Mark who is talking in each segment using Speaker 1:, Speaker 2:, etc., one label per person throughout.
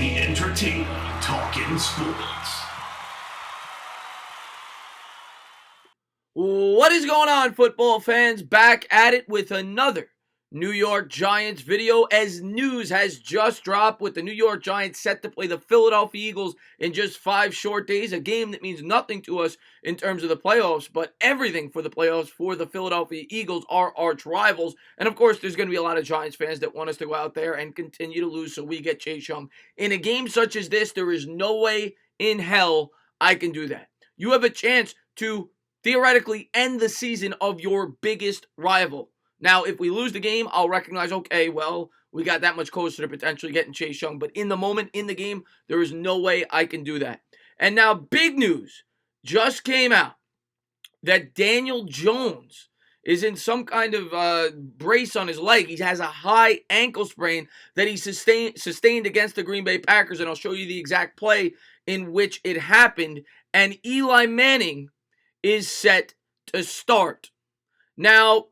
Speaker 1: The entertaining Talking Sports.
Speaker 2: What is going on, football fans? Back at it with another New York Giants video as news has just dropped with the New York Giants set to play the Philadelphia Eagles in just 5 short days, a game that means nothing to us in terms of the playoffs, but everything for the playoffs for the Philadelphia Eagles, our arch rivals. And of course, there's going to be a lot of Giants fans that want us to go out there and continue to lose so we get Chase Young. In a game such as this, there is no way in hell I can do that. You have a chance to theoretically end the season of your biggest rival. Now, if we lose the game, I'll recognize, okay, well, we got that much closer to potentially getting Chase Young. But in the moment, in the game, there is no way I can do that. And now, big news just came out that Daniel Jones is in some kind of brace on his leg. He has a high ankle sprain that he sustained against the Green Bay Packers. And I'll show you the exact play in which it happened. And Eli Manning is set to start. Now,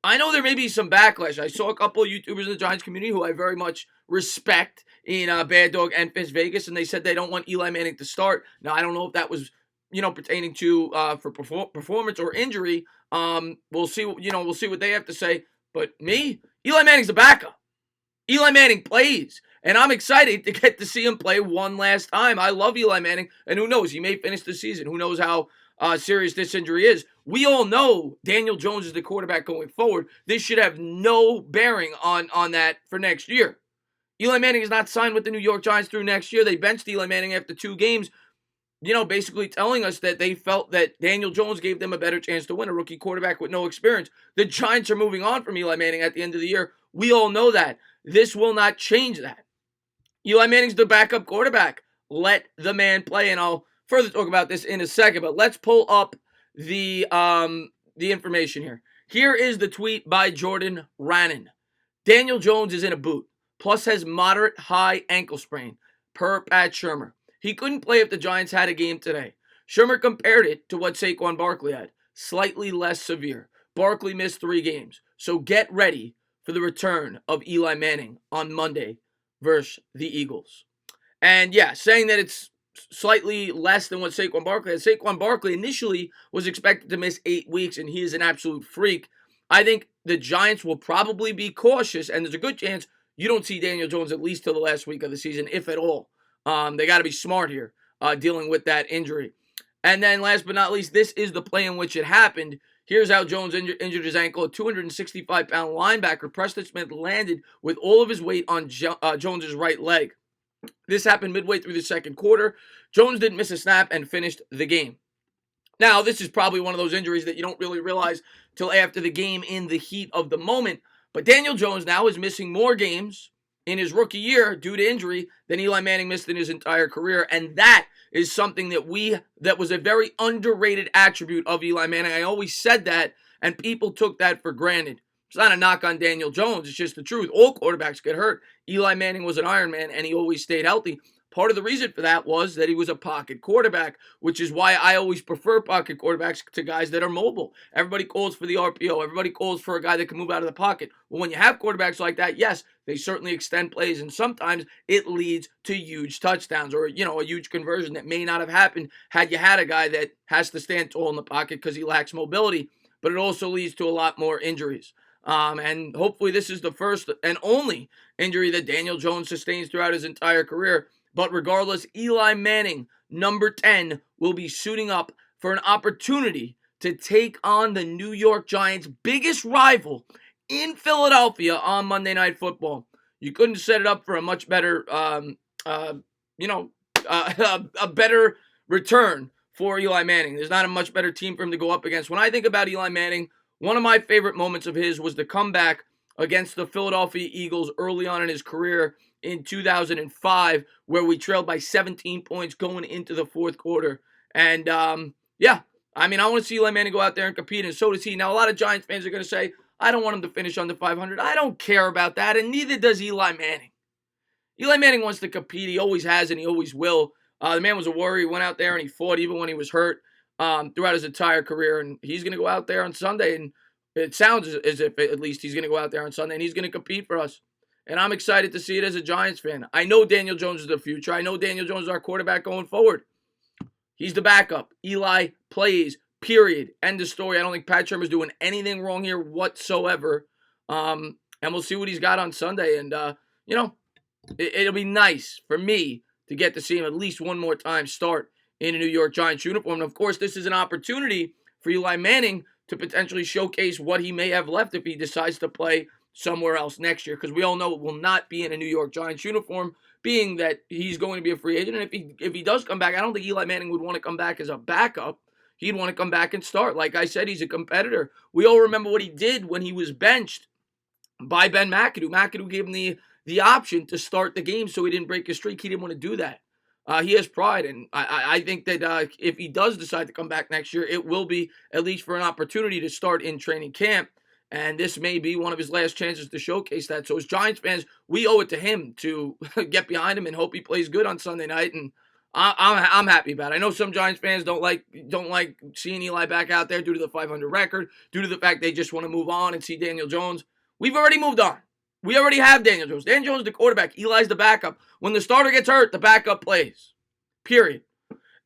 Speaker 2: I know there may be some backlash. I saw a couple of YouTubers in the Giants community who I very much respect in Bad Dog and Fist Vegas, and they said they don't want Eli Manning to start. Now, I don't know if that was, pertaining to for performance or injury. We'll see. We'll see what they have to say. But me, Eli Manning's the backup. Eli Manning plays, and I'm excited to get to see him play one last time. I love Eli Manning, and who knows? He may finish the season. Who knows how serious this injury is. We all know Daniel Jones is the quarterback going forward. This should have no bearing on that for next year. Eli Manning is not signed with the New York Giants through next year. They benched Eli Manning after 2 games, basically telling us that they felt that Daniel Jones gave them a better chance to win, a rookie quarterback with no experience. The Giants are moving on from Eli Manning at the end of the year. We all know that. This will not change that. Eli Manning's the backup quarterback. Let the man play, and I'll further talk about this in a second, but let's pull up the information here. Here is the tweet by Jordan Rannon. Daniel Jones is in a boot, plus has moderate high ankle sprain, per Pat Shurmur. He couldn't play if the Giants had a game today. Shurmur compared it to what Saquon Barkley had, slightly less severe. Barkley missed 3 games, so get ready for the return of Eli Manning on Monday versus the Eagles. And yeah, saying that it's slightly less than what Saquon Barkley had. Saquon Barkley initially was expected to miss 8 weeks, and he is an absolute freak. I think the Giants will probably be cautious, and there's a good chance you don't see Daniel Jones at least till the last week of the season, if at all. They got to be smart here, dealing with that injury. And then last but not least, this is the play in which it happened. Here's how Jones injured his ankle. A 265-pound linebacker, Preston Smith, landed with all of his weight on Jones's right leg. This happened midway through the second quarter. Jones didn't miss a snap and finished the game. Now, this is probably one of those injuries that you don't really realize till after the game in the heat of the moment. But Daniel Jones now is missing more games in his rookie year due to injury than Eli Manning missed in his entire career. And that is something that was a very underrated attribute of Eli Manning. I always said that, and people took that for granted. It's not a knock on Daniel Jones. It's just the truth. All quarterbacks get hurt. Eli Manning was an Iron Man, and he always stayed healthy. Part of the reason for that was that he was a pocket quarterback, which is why I always prefer pocket quarterbacks to guys that are mobile. Everybody calls for the RPO. Everybody calls for a guy that can move out of the pocket. Well, when you have quarterbacks like that, yes, they certainly extend plays, and sometimes it leads to huge touchdowns or, a huge conversion that may not have happened had you had a guy that has to stand tall in the pocket because he lacks mobility, but it also leads to a lot more injuries. And hopefully this is the first and only injury that Daniel Jones sustains throughout his entire career. But regardless, Eli Manning, number 10, will be suiting up for an opportunity to take on the New York Giants' biggest rival in Philadelphia on Monday Night Football. You couldn't set it up for a much better, a better return for Eli Manning. There's not a much better team for him to go up against. When I think about Eli Manning, one of my favorite moments of his was the comeback against the Philadelphia Eagles early on in his career in 2005, where we trailed by 17 points going into the fourth quarter. And, I want to see Eli Manning go out there and compete, and so does he. Now, a lot of Giants fans are going to say, I don't want him to finish under 500. I don't care about that, and neither does Eli Manning. Eli Manning wants to compete. He always has, and he always will. The man was a warrior. He went out there, and he fought even when he was hurt throughout his entire career, and he's going to go out there on Sunday, and it sounds as if at least he's going to go out there on Sunday, and he's going to compete for us. And I'm excited to see it as a Giants fan. I know Daniel Jones is the future. I know Daniel Jones is our quarterback going forward. He's the backup. Eli plays, period. End of story. I don't think Pat Shermer's doing anything wrong here whatsoever. And we'll see what he's got on Sunday. And, it'll be nice for me to get to see him at least one more time start in a New York Giants uniform. And, of course, this is an opportunity for Eli Manning to potentially showcase what he may have left if he decides to play somewhere else next year, because we all know it will not be in a New York Giants uniform, being that he's going to be a free agent. And if he does come back, I don't think Eli Manning would want to come back as a backup. He'd want to come back and start. Like I said, he's a competitor. We all remember what he did when he was benched by Ben McAdoo. McAdoo gave him the option to start the game so he didn't break his streak. He didn't want to do that. He has pride, and I think that if he does decide to come back next year, it will be at least for an opportunity to start in training camp. And this may be one of his last chances to showcase that. So as Giants fans, we owe it to him to get behind him and hope he plays good on Sunday night. And I'm happy about it. I know some Giants fans don't like seeing Eli back out there due to the 500 record, due to the fact they just want to move on and see Daniel Jones. We've already moved on. We already have Daniel Jones. Daniel Jones is the quarterback. Eli's the backup. When the starter gets hurt, the backup plays. Period.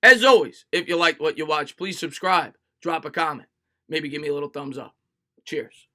Speaker 2: As always, if you liked what you watched, please subscribe, drop a comment, maybe give me a little thumbs up. Cheers.